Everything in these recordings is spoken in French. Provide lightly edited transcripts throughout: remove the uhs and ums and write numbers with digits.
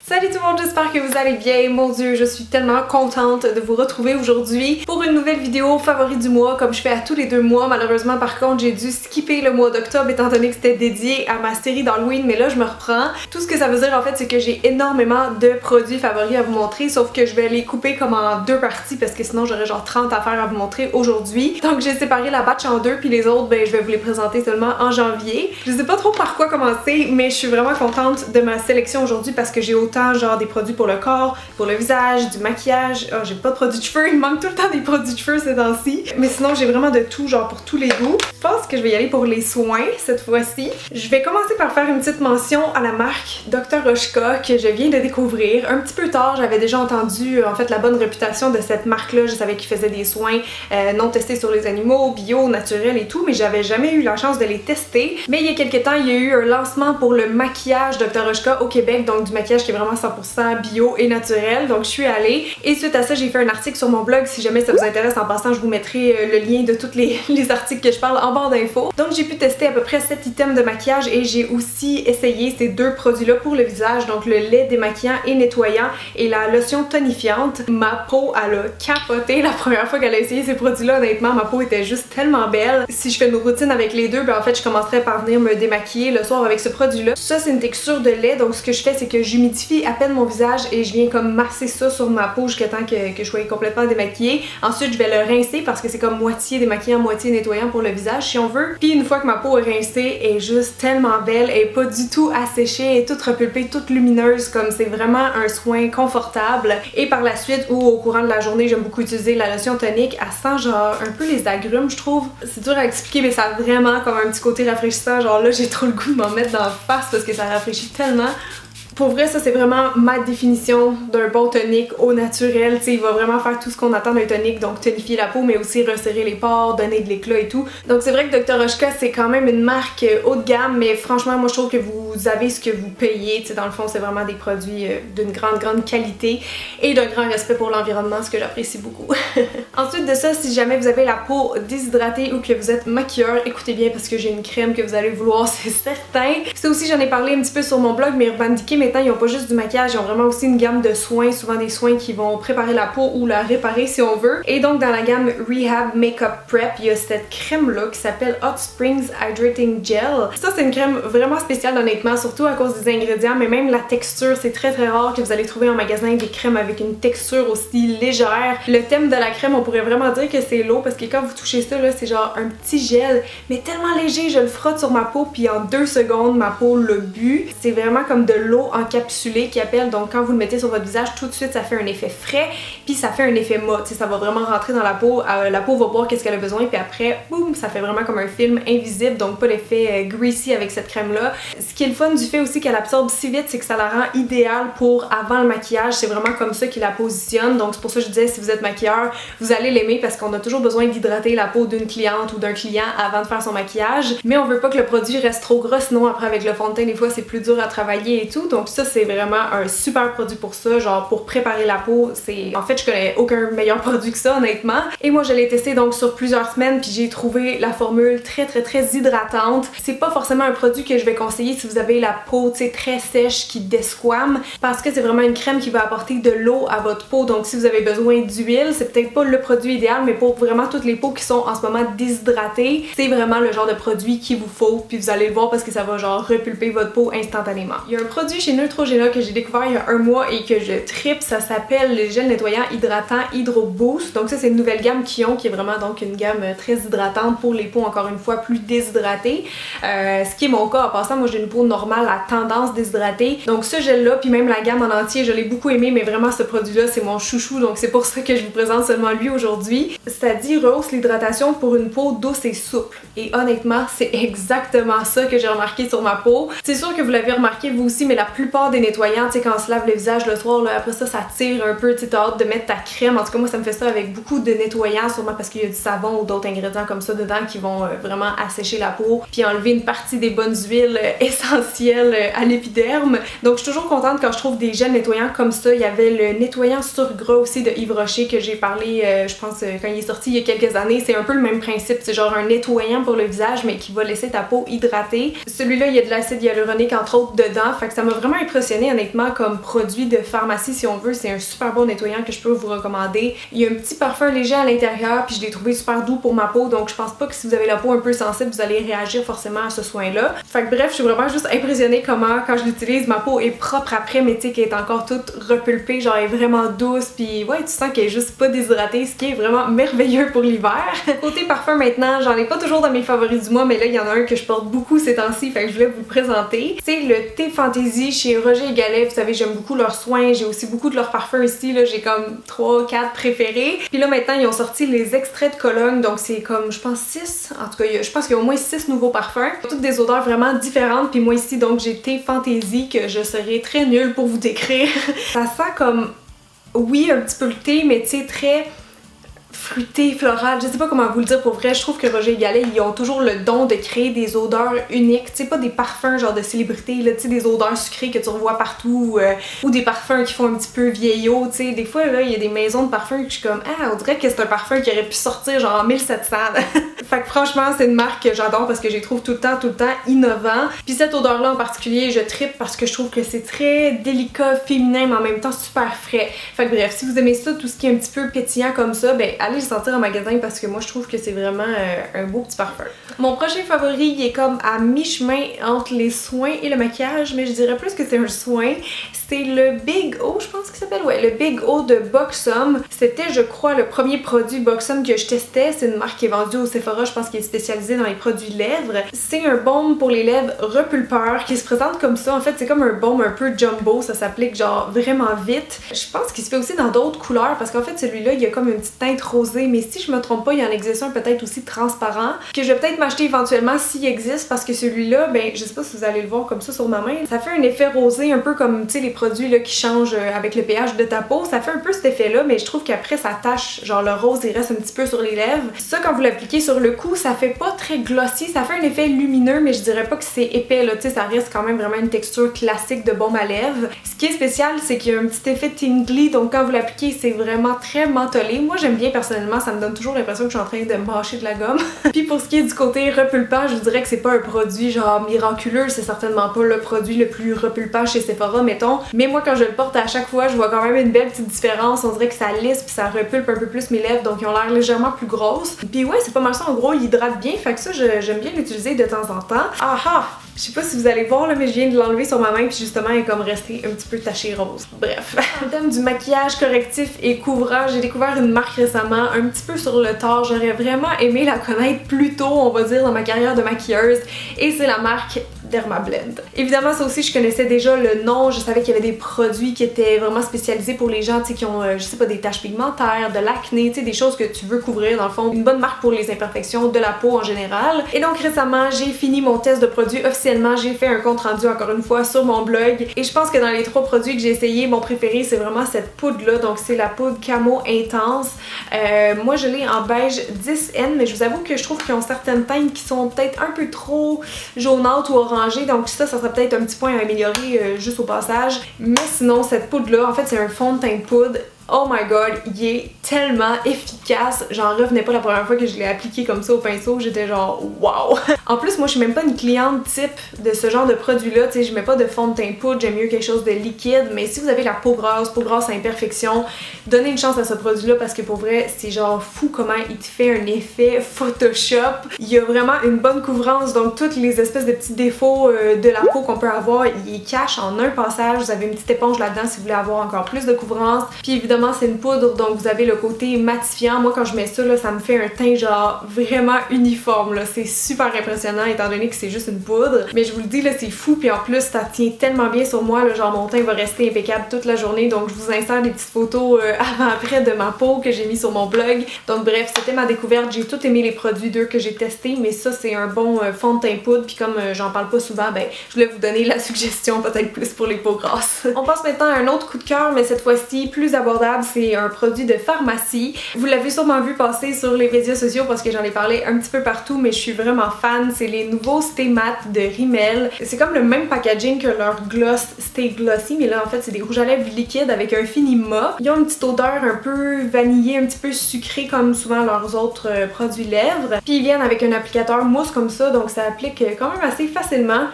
Salut tout le monde, j'espère que vous allez bien. Mon Dieu, je suis tellement contente de vous retrouver aujourd'hui pour une nouvelle vidéo favori du mois comme je fais à tous les 2 mois. Malheureusement par contre j'ai dû skipper le mois d'octobre étant donné que c'était dédié à ma série d'Halloween, mais là je me reprends. Tout ce que ça veut dire en fait c'est que j'ai énormément de produits favoris à vous montrer, sauf que je vais les couper comme en 2 parties parce que sinon j'aurais genre 30 affaires à vous montrer aujourd'hui. Donc j'ai séparé la batch en 2 puis les autres je vais vous les présenter seulement en janvier. Je sais pas trop par quoi commencer, mais je suis vraiment contente de ma sélection aujourd'hui parce que j'ai autant genre des produits pour le corps, pour le visage, du maquillage. Oh, j'ai pas de produits de cheveux, il me manque tout le temps des produits de cheveux ces temps-ci. Mais sinon, j'ai vraiment de tout, genre pour tous les goûts. Je pense que je vais y aller pour les soins cette fois-ci. Je vais commencer par faire une petite mention à la marque Dr. Roshka que je viens de découvrir. Un petit peu tard, j'avais déjà entendu en fait la bonne réputation de cette marque-là. Je savais qu'ils faisaient des soins non testés sur les animaux, bio, naturels et tout, mais j'avais jamais eu la chance de les tester. Mais il y a quelques temps, il y a eu un lancement pour le maquillage Dr. Roshka au Québec, donc du maquillage qui est vraiment 100% bio et naturel, donc je suis allée et suite à ça j'ai fait un article sur mon blog. Si jamais ça vous intéresse, en passant je vous mettrai le lien de tous les articles que je parle en barre d'infos. Donc j'ai pu tester à peu près 7 items de maquillage et j'ai aussi essayé ces 2 produits là pour le visage, donc le lait démaquillant et nettoyant et la lotion tonifiante. Ma peau elle a capoté la première fois qu'elle a essayé ces produits là, honnêtement ma peau était juste tellement belle. Si je fais une routine avec les deux, en fait je commencerai par venir me démaquiller le soir avec ce produit là. Ça c'est une texture de lait, donc ce que je fais c'est que j'humidifie à peine mon visage et je viens comme masser ça sur ma peau jusqu'à temps que je sois complètement démaquillée. Ensuite je vais le rincer parce que c'est comme moitié démaquillant, moitié nettoyant pour le visage si on veut. Puis une fois que ma peau est rincée, elle est juste tellement belle, elle est pas du tout asséchée, elle est toute repulpée, toute lumineuse, comme c'est vraiment un soin confortable. Et par la suite ou au courant de la journée, j'aime beaucoup utiliser la lotion tonique. Elle sent genre un peu les agrumes je trouve. C'est dur à expliquer mais ça a vraiment comme un petit côté rafraîchissant, genre là j'ai trop le goût de m'en mettre dans la face parce que ça rafraîchit tellement. Pour vrai, ça c'est vraiment ma définition d'un bon tonique au naturel. Tu sais, il va vraiment faire tout ce qu'on attend d'un tonique, donc tonifier la peau, mais aussi resserrer les pores, donner de l'éclat et tout. Donc c'est vrai que Dr. Roshka c'est quand même une marque haut de gamme, mais franchement moi je trouve que vous avez ce que vous payez. Tu sais, dans le fond c'est vraiment des produits d'une grande qualité et d'un grand respect pour l'environnement, ce que j'apprécie beaucoup. Ensuite de ça, si jamais vous avez la peau déshydratée ou que vous êtes maquilleur, écoutez bien parce que j'ai une crème que vous allez vouloir, c'est certain. Ça aussi j'en ai parlé un petit peu sur mon blog, mais Urban Decay maintenant ils ont pas juste du maquillage, ils ont vraiment aussi une gamme de soins, souvent des soins qui vont préparer la peau ou la réparer si on veut. Et donc dans la gamme Rehab Makeup Prep, il y a cette crème là qui s'appelle Hot Springs Hydrating Gel. Ça c'est une crème vraiment spéciale honnêtement, surtout à cause des ingrédients, mais même la texture, c'est très rare que vous allez trouver en magasin des crèmes avec une texture aussi légère. Le thème de la crème, on pourrait vraiment dire que c'est l'eau parce que quand vous touchez ça là, c'est genre un petit gel, mais tellement léger, je le frotte sur ma peau puis en 2 secondes ma peau le bu. C'est vraiment comme de l'eau encapsulée qui appelle, donc quand vous le mettez sur votre visage tout de suite ça fait un effet frais puis ça fait un effet mat, ça va vraiment rentrer dans la peau va voir qu'est-ce qu'elle a besoin puis après boum, ça fait vraiment comme un film invisible, donc pas l'effet greasy avec cette crème là. Ce qui est le fun du fait aussi qu'elle absorbe si vite, c'est que ça la rend idéale pour avant le maquillage, c'est vraiment comme ça qu'il la positionne, donc c'est pour ça que je disais si vous êtes maquilleur vous allez l'aimer parce qu'on a toujours besoin d'hydrater la peau d'une cliente ou d'un client avant de faire son maquillage, mais on veut pas que le produit reste trop gras sinon après avec le fond de teint des fois c'est plus dur à travailler et tout, donc ça c'est vraiment un super produit pour ça, genre pour préparer la peau. C'est en fait je connais aucun meilleur produit que ça honnêtement, et moi je l'ai testé donc sur plusieurs semaines puis j'ai trouvé la formule très hydratante. C'est pas forcément un produit que je vais conseiller si vous avez la peau tu sais très sèche qui desquame, parce que c'est vraiment une crème qui va apporter de l'eau à votre peau, donc si vous avez besoin d'huile c'est peut-être pas le produit idéal, mais pour vraiment toutes les peaux qui sont en ce moment déshydratées c'est vraiment le genre de produit qu'il vous faut, puis vous allez le voir parce que ça va genre repulper votre peau instantanément. Il y a un produit chez Neutrogena que j'ai découvert il y a 1 mois et que je tripe, ça s'appelle le gel nettoyant hydratant Hydro Boost. Donc ça c'est une nouvelle gamme qu'ils ont qui est vraiment donc une gamme très hydratante pour les peaux encore une fois plus déshydratées. Ce qui est mon cas en passant, moi j'ai une peau normale à tendance déshydratée. Donc ce gel là puis même la gamme en entier je l'ai beaucoup aimé, mais vraiment ce produit là c'est mon chouchou, donc c'est pour ça que je vous présente seulement lui aujourd'hui. Ça dit rehausse l'hydratation pour une peau douce et souple, et honnêtement c'est exactement ça que j'ai remarqué sur ma peau. C'est sûr que vous l'avez remarqué vous aussi, mais la plupart des nettoyants, tu sais quand on se lave le visage le soir là, après ça tire un peu, tu sais t'as hâte de mettre ta crème. En tout cas moi ça me fait ça avec beaucoup de nettoyants, sûrement parce qu'il y a du savon ou d'autres ingrédients comme ça dedans qui vont vraiment assécher la peau puis enlever une partie des bonnes huiles essentielles à l'épiderme. Donc je suis toujours contente quand je trouve des gels nettoyants comme ça. Il y avait le nettoyant sur gras aussi de Yves Rocher que j'ai parlé je pense quand il est sorti il y a quelques années. C'est un peu le même principe, c'est genre un nettoyant pour le visage mais qui va laisser ta peau hydratée. Celui-là il y a de l'acide hyaluronique entre autres dedans, fait que ça m'a vraiment vraiment impressionnée honnêtement comme produit de pharmacie si on veut. C'est un super bon nettoyant que je peux vous recommander. Il y a un petit parfum léger à l'intérieur puis je l'ai trouvé super doux pour ma peau, donc je pense pas que si vous avez la peau un peu sensible vous allez réagir forcément à ce soin-là. Fait que bref, je suis vraiment juste impressionnée comment quand je l'utilise ma peau est propre après, mais tu sais qu'elle est encore toute repulpée, genre elle est vraiment douce puis ouais, tu sens qu'elle est juste pas déshydratée, ce qui est vraiment merveilleux pour l'hiver. Côté parfum maintenant, j'en ai pas toujours dans mes favoris du mois, mais là il y en a un que je porte beaucoup ces temps-ci, fait que je voulais vous le présenter. C'est le Thé Fantaisie chez Roger & Gallet. Vous savez, j'aime beaucoup leurs soins, j'ai aussi beaucoup de leurs parfums ici, là j'ai comme 3-4 préférés. Puis là maintenant ils ont sorti les extraits de Cologne, donc c'est comme je pense 6, en tout cas je pense qu'il y a au moins 6 nouveaux parfums, toutes des odeurs vraiment différentes. Puis moi ici donc j'ai Thé Fantaisie que je serais très nulle pour vous décrire. Ça sent comme, oui, un petit peu le thé, mais tu sais très fruité, floral, je sais pas comment vous le dire pour vrai. Je trouve que Roger & Gallet, ils ont toujours le don de créer des odeurs uniques, tu sais, pas des parfums genre de célébrité, là, tu sais, des odeurs sucrées que tu revois partout, ou des parfums qui font un petit peu vieillot, tu sais. Des fois, là, il y a des maisons de parfums que je suis comme, ah, on dirait que c'est un parfum qui aurait pu sortir genre en 1700. Fait que franchement, c'est une marque que j'adore parce que je les trouve tout le temps innovant. Puis cette odeur-là en particulier, je trippe parce que je trouve que c'est très délicat, féminin, mais en même temps super frais. Fait que bref, si vous aimez ça, tout ce qui est un petit peu pétillant comme ça, ben allez le sentir en magasin parce que moi je trouve que c'est vraiment un beau petit parfum. Mon prochain favori, il est comme à mi-chemin entre les soins et le maquillage, mais je dirais plus que c'est un soin. C'est le Big O, je pense qu'il s'appelle, ouais, le Big O de Buxom. C'était, je crois, le premier produit Buxom que je testais. C'est une marque qui est vendue au Sephora, je pense qu'il est spécialisé dans les produits lèvres. C'est un baume pour les lèvres repulpeur qui se présente comme ça. En fait, c'est comme un baume un peu jumbo, ça s'applique genre vraiment vite. Je pense qu'il se fait aussi dans d'autres couleurs parce qu'en fait, celui-là, il y a comme une petite teinte rosée, mais si je me trompe pas, il y en existe un peut-être aussi transparent que je vais peut-être m'acheter éventuellement s'il existe parce que celui-là, ben, je sais pas si vous allez le voir comme ça sur ma main, ça fait un effet rosé un peu comme, tu sais, les produits là qui changent avec le pH de ta peau. Ça fait un peu cet effet-là, mais je trouve qu'après ça tache, genre le rose il reste un petit peu sur les lèvres. Ça, quand vous l'appliquez sur le cou, ça fait pas très glossy, ça fait un effet lumineux, mais je dirais pas que c'est épais là, tu sais, ça reste quand même vraiment une texture classique de baume à lèvres. Ce qui est spécial, c'est qu'il y a un petit effet tingly, donc quand vous l'appliquez, c'est vraiment très mentholé. Moi j'aime bien personnellement, ça me donne toujours l'impression que je suis en train de mâcher de la gomme. Puis pour ce qui est du côté repulpant, je vous dirais que c'est pas un produit genre miraculeux, c'est certainement pas le produit le plus repulpant chez Sephora, mettons. Mais moi quand je le porte à chaque fois, je vois quand même une belle petite différence. On dirait que ça lisse puis ça repulpe un peu plus mes lèvres, donc ils ont l'air légèrement plus grosses. Puis ouais, c'est pas mal ça, en gros, il hydrate bien, fait que ça j'aime bien l'utiliser de temps en temps. Ah ah! Je sais pas si vous allez voir là, mais je viens de l'enlever sur ma main puis justement elle est comme restée un petit peu tachée rose. Bref. En termes du maquillage correctif et couvrant, j'ai découvert une marque récemment, un petit peu sur le tard. J'aurais vraiment aimé la connaître plus tôt, on va dire, dans ma carrière de maquilleuse. Et c'est la marque Dermablend. Évidemment, ça aussi, je connaissais déjà le nom. Je savais qu'il y avait des produits qui étaient vraiment spécialisés pour les gens, tu sais, qui ont, je sais pas, des taches pigmentaires, de l'acné, tu sais, des choses que tu veux couvrir dans le fond. Une bonne marque pour les imperfections de la peau en général. Et donc récemment, j'ai fini mon test de produit officiellement. J'ai fait un compte rendu encore une fois sur mon blog. Et je pense que dans les 3 produits que j'ai essayé, mon préféré, c'est vraiment cette poudre-là. Donc c'est la poudre Camo Intense. Moi, je l'ai en beige 10N, mais je vous avoue que je trouve qu'ils ont certaines teintes qui sont peut-être un peu trop jaunâtres ou oranges. Donc ça serait peut-être un petit point à améliorer juste au passage. Mais sinon, cette poudre-là, en fait, c'est un fond de teint poudre. Oh my god, il est tellement efficace. J'en revenais pas la première fois que je l'ai appliqué comme ça au pinceau. J'étais genre wow! En plus, moi je suis même pas une cliente type de ce genre de produit-là. Tu sais, je mets pas de fond de teint poudre, j'aime mieux quelque chose de liquide. Mais si vous avez la peau grasse à imperfection, donnez une chance à ce produit-là parce que pour vrai, c'est genre fou comment il te fait un effet Photoshop. Il y a vraiment une bonne couvrance, donc toutes les espèces de petits défauts de la peau qu'on peut avoir, il les cache en un passage. Vous avez une petite éponge là-dedans si vous voulez avoir encore plus de couvrance. Puis évidemment, c'est une poudre, donc vous avez le côté matifiant. Moi, quand je mets ça, là, ça me fait un teint genre vraiment uniforme. C'est super impressionnant étant donné que c'est juste une poudre. Mais je vous le dis, là, c'est fou. Puis en plus, ça tient tellement bien sur moi. Là, genre, mon teint va rester impeccable toute la journée. Donc, je vous insère des petites photos avant-après de ma peau que j'ai mis sur mon blog. Donc, bref, c'était ma découverte. J'ai tout aimé les produits d'eux que j'ai testés. Mais ça, c'est un bon fond de teint poudre. Puis comme j'en parle pas souvent, ben, je voulais vous donner la suggestion peut-être plus pour les peaux grasses. On passe maintenant à un autre coup de cœur, mais cette fois-ci plus abordable. C'est un produit de pharmacie. Vous l'avez sûrement vu passer sur les médias sociaux parce que j'en ai parlé un petit peu partout, mais je suis vraiment fan. C'est les nouveaux Stay Matte de Rimmel. C'est comme le même packaging que leur gloss Stay Glossy, mais là en fait c'est des rouges à lèvres liquides avec un fini mat. Ils ont une petite odeur un peu vanillée, un petit peu sucrée comme souvent leurs autres produits lèvres. Puis ils viennent avec un applicateur mousse comme ça, donc ça applique quand même assez facilement.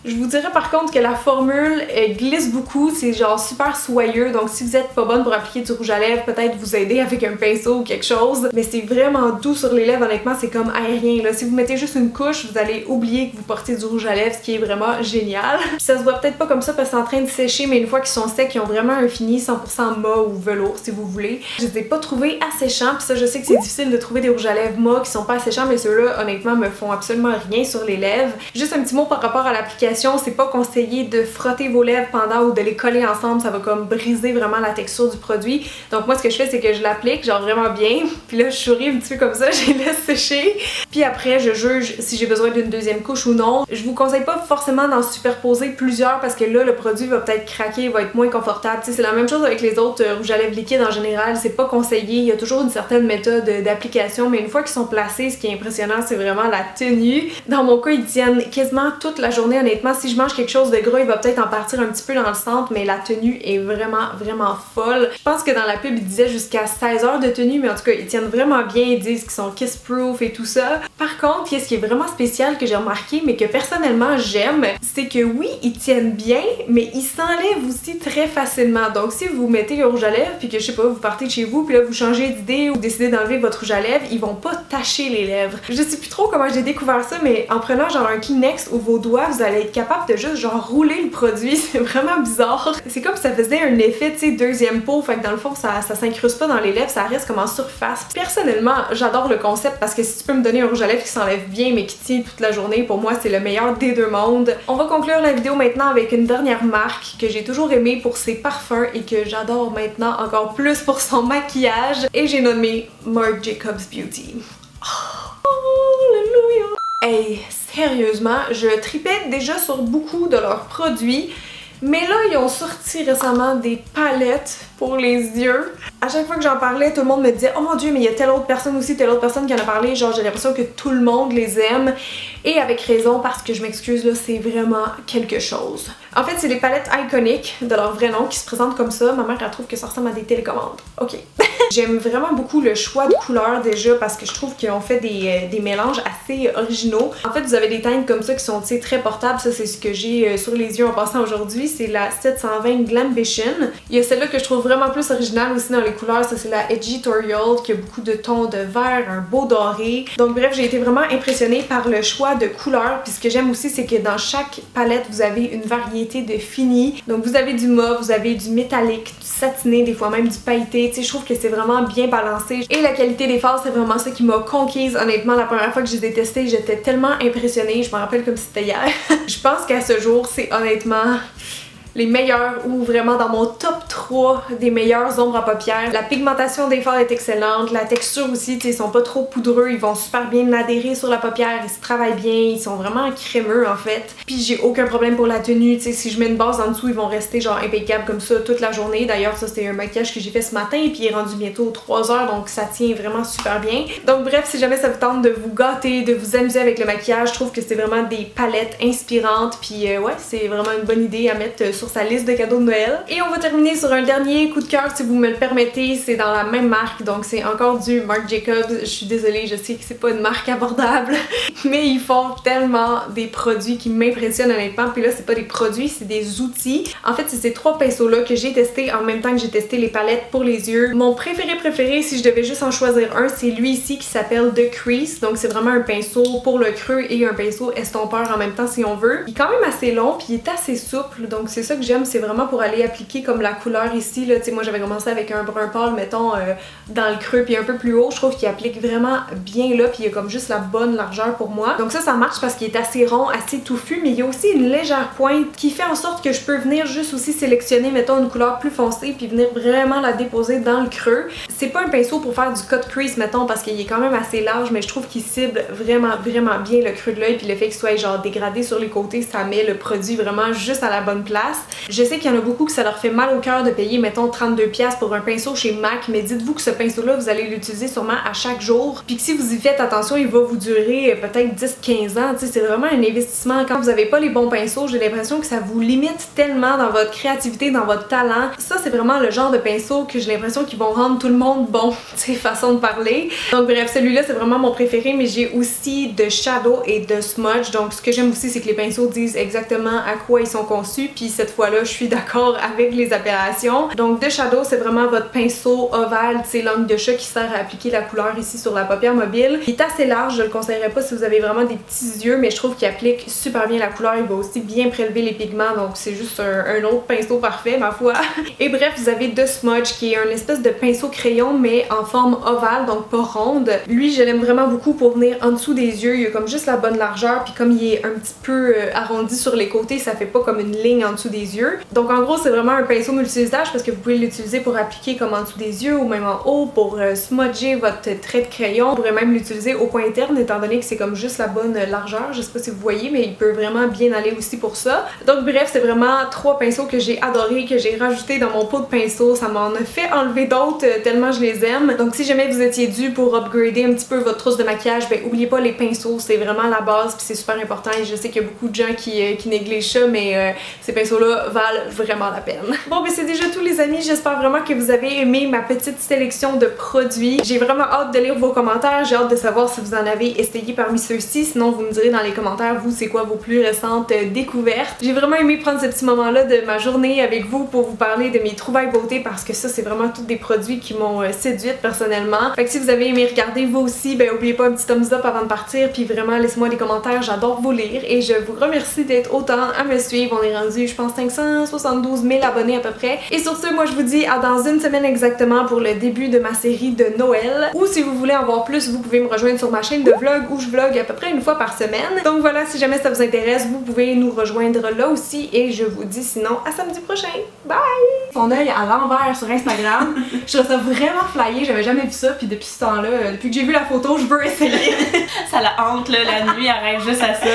Je vous dirais par contre que la formule glisse beaucoup, c'est genre super soyeux, donc si vous êtes pas bonne pour appliquer du rouge à lèvres, peut-être vous aider avec un pinceau ou quelque chose, mais c'est vraiment doux sur les lèvres, honnêtement c'est comme aérien là. Si vous mettez juste une couche, vous allez oublier que vous portez du rouge à lèvres, ce qui est vraiment génial. Puis ça se voit peut-être pas comme ça parce que c'est en train de sécher, mais une fois qu'ils sont secs, ils ont vraiment un fini 100% mat ou velours si vous voulez. Je les ai pas trouvés asséchants, puis ça je sais que c'est difficile de trouver des rouges à lèvres mat qui sont pas asséchants, mais ceux-là honnêtement me font absolument rien sur les lèvres. Juste un petit mot par rapport à l'application, c'est pas conseillé de frotter vos lèvres pendant ou de les coller ensemble, ça va comme briser vraiment la texture du produit. Donc moi ce que je fais c'est que je l'applique genre vraiment bien, puis là je souris un petit peu comme ça, je les laisse sécher, puis après je juge si j'ai besoin d'une deuxième couche ou non. Je vous conseille pas forcément d'en superposer plusieurs parce que là le produit va peut-être craquer, va être moins confortable. C'est la même chose avec les autres rouges à lèvres liquides en général, c'est pas conseillé, il y a toujours une certaine méthode d'application, mais une fois qu'ils sont placés, ce qui est impressionnant c'est vraiment la tenue. Dans mon cas ils tiennent quasiment toute la journée honnêtement. Si je mange quelque chose de gras il va peut-être en partir un petit peu dans le centre, mais la tenue est vraiment folle. Je pense que dans la pub ils disaient jusqu'à 16 heures de tenue, mais en tout cas ils tiennent vraiment bien, ils disent qu'ils sont kiss proof et tout ça. Par contre, qu'est-ce qui est vraiment spécial que j'ai remarqué mais que personnellement j'aime, c'est que oui ils tiennent bien mais ils s'enlèvent aussi très facilement. Donc si vous mettez le rouge à lèvres puis que je sais pas vous partez de chez vous puis là vous changez d'idée ou décidez d'enlever votre rouge à lèvres, ils vont pas tacher les lèvres. Je sais plus trop comment j'ai découvert ça, mais en prenant genre un Kleenex ou vos doigts vous allez être capable de juste genre rouler le produit, c'est vraiment bizarre. C'est comme si ça faisait un effet tu sais deuxième peau, fait que dans le fond ça s'incruste pas dans les lèvres, ça reste comme en surface. Personnellement j'adore le concept parce que si tu peux me donner un rouge à lèvres qui s'enlève bien mais qui tient toute la journée, pour moi c'est le meilleur des deux mondes. On va conclure la vidéo maintenant avec une dernière marque que j'ai toujours aimée pour ses parfums et que j'adore maintenant encore plus pour son maquillage, et j'ai nommé Marc Jacobs Beauty. Alléluia! Hey, sérieusement, je tripais déjà sur beaucoup de leurs produits, mais là ils ont sorti récemment des palettes pour les yeux. À chaque fois que j'en parlais, tout le monde me disait oh mon dieu mais il y a telle autre personne aussi, telle autre personne qui en a parlé, genre j'ai l'impression que tout le monde les aime, et avec raison parce que je m'excuse là, c'est vraiment quelque chose. En fait c'est des palettes iconiques de leur vrai nom qui se présentent comme ça. Ma mère elle trouve que ça ressemble à des télécommandes. Ok. J'aime vraiment beaucoup le choix de couleurs déjà parce que je trouve qu'ils ont fait des mélanges assez originaux. En fait vous avez des teintes comme ça qui sont très portables, ça c'est ce que j'ai sur les yeux en passant aujourd'hui, c'est la 720 Glambition. Il y a celle-là que je trouve vraiment plus originale aussi dans les couleurs, ça c'est la Editorial qui a beaucoup de tons de vert, un beau doré. Donc bref j'ai été vraiment impressionnée par le choix de couleurs, puis ce que j'aime aussi c'est que dans chaque palette vous avez une variété de finis. Donc vous avez du mauve, vous avez du métallique, du satiné, des fois même du pailleté, tu sais je trouve que c'est vraiment bien balancé et la qualité des fards c'est vraiment ça qui m'a conquise. Honnêtement la première fois que je les ai testés j'étais tellement impressionnée, je me rappelle comme si c'était hier. Je pense qu'à ce jour c'est honnêtement les meilleurs ou vraiment dans mon top 3 des meilleures ombres à paupières. La pigmentation des fards est excellente, la texture aussi, ils sont pas trop poudreux, ils vont super bien adhérer sur la paupière, ils se travaillent bien, ils sont vraiment crémeux en fait. Puis j'ai aucun problème pour la tenue, si je mets une base en dessous, ils vont rester genre impeccables comme ça toute la journée. D'ailleurs ça c'est un maquillage que j'ai fait ce matin et puis il est rendu bientôt 3 heures, donc ça tient vraiment super bien. Donc bref, si jamais ça vous tente de vous gâter, de vous amuser avec le maquillage, je trouve que c'est vraiment des palettes inspirantes, puis ouais, c'est vraiment une bonne idée à mettre sur sa liste de cadeaux de Noël. Et on va terminer sur un dernier coup de cœur si vous me le permettez, c'est dans la même marque, donc c'est encore du Marc Jacobs. Je suis désolée, je sais que c'est pas une marque abordable, mais ils font tellement des produits qui m'impressionnent honnêtement. Puis là c'est pas des produits, c'est des outils. En fait c'est ces trois pinceaux là que j'ai testé en même temps que j'ai testé les palettes pour les yeux. Mon préféré si je devais juste en choisir un, c'est lui ici qui s'appelle The Crease, donc c'est vraiment un pinceau pour le creux et un pinceau estompeur en même temps si on veut. Il est quand même assez long puis il est assez souple, donc c'est ça que j'aime, c'est vraiment pour aller appliquer comme la couleur ici là. Tu sais moi j'avais commencé avec un brun pâle mettons dans le creux puis un peu plus haut, je trouve qu'il applique vraiment bien là, puis il y a comme juste la bonne largeur pour moi. Donc ça marche parce qu'il est assez rond, assez touffu, mais il y a aussi une légère pointe qui fait en sorte que je peux venir juste aussi sélectionner mettons une couleur plus foncée puis venir vraiment la déposer dans le creux. C'est pas un pinceau pour faire du cut crease mettons parce qu'il est quand même assez large, mais je trouve qu'il cible vraiment bien le creux de l'œil, puis le fait qu'il soit genre dégradé sur les côtés, ça met le produit vraiment juste à la bonne place. Je sais qu'il y en a beaucoup que ça leur fait mal au cœur de payer, mettons, 32$ pour un pinceau chez MAC, mais dites-vous que ce pinceau-là, vous allez l'utiliser sûrement à chaque jour. Puis que si vous y faites attention, il va vous durer peut-être 10-15 ans. Tu sais, c'est vraiment un investissement. Quand vous n'avez pas les bons pinceaux, j'ai l'impression que ça vous limite tellement dans votre créativité, dans votre talent. Ça, c'est vraiment le genre de pinceau que j'ai l'impression qu'ils vont rendre tout le monde bon, tu sais, façon de parler. Donc bref, celui-là, c'est vraiment mon préféré, mais j'ai aussi de shadow et de smudge. Donc ce que j'aime aussi, c'est que les pinceaux disent exactement à quoi ils sont conçus, puis cette fois-là, je suis d'accord avec les appellations. Donc de shadow, c'est vraiment votre pinceau ovale, tu sais, langue de chat qui sert à appliquer la couleur ici sur la paupière mobile. Il est assez large, je le conseillerais pas si vous avez vraiment des petits yeux, mais je trouve qu'il applique super bien la couleur. Il va aussi bien prélever les pigments, donc c'est juste un autre pinceau parfait, ma foi. Et bref, vous avez de smudge qui est un espèce de pinceau crayon, mais en forme ovale, donc pas ronde. Lui, je l'aime vraiment beaucoup pour venir en dessous des yeux. Il a comme juste la bonne largeur, puis comme il est un petit peu arrondi sur les côtés, ça fait pas comme une ligne en dessous des yeux. Donc en gros, c'est vraiment un pinceau multi-usage parce que vous pouvez l'utiliser pour appliquer comme en dessous des yeux ou même en haut pour smudger votre trait de crayon. Vous pourrez même l'utiliser au coin interne étant donné que c'est comme juste la bonne largeur. Je sais pas si vous voyez, mais il peut vraiment bien aller aussi pour ça. Donc bref, c'est vraiment 3 pinceaux que j'ai adorés, que j'ai rajoutés dans mon pot de pinceaux. Ça m'en a fait enlever d'autres tellement je les aime. Donc si jamais vous étiez dû pour upgrader un petit peu votre trousse de maquillage, ben oubliez pas les pinceaux, c'est vraiment la base puis c'est super important et je sais qu'il y a beaucoup de gens qui négligent ça, mais ces pinceaux-là valent vraiment la peine. Bon ben c'est déjà tout les amis, j'espère vraiment que vous avez aimé ma petite sélection de produits. J'ai vraiment hâte de lire vos commentaires, j'ai hâte de savoir si vous en avez essayé parmi ceux-ci, sinon vous me direz dans les commentaires vous c'est quoi vos plus récentes découvertes. J'ai vraiment aimé prendre ce petit moment-là de ma journée avec vous pour vous parler de mes trouvailles beauté parce que ça c'est vraiment tous des produits qui m'ont séduite personnellement. Fait que si vous avez aimé regarder vous aussi, ben oubliez pas un petit thumbs up avant de partir puis vraiment laissez-moi des commentaires, j'adore vous lire et je vous remercie d'être autant à me suivre. On est rendu je pense 572 000 abonnés à peu près. Et sur ce, moi je vous dis à dans une semaine exactement pour le début de ma série de Noël. Ou si vous voulez en voir plus, vous pouvez me rejoindre sur ma chaîne de vlog où je vlog à peu près une fois par semaine. Donc voilà, si jamais ça vous intéresse, vous pouvez nous rejoindre là aussi et je vous dis sinon à samedi prochain. Bye! Son œil à l'envers sur Instagram. Je trouve ça vraiment flyé, j'avais jamais vu ça puis depuis ce temps-là, depuis que j'ai vu la photo, je veux essayer. Ça la hante là, la nuit, elle rêve juste à ça.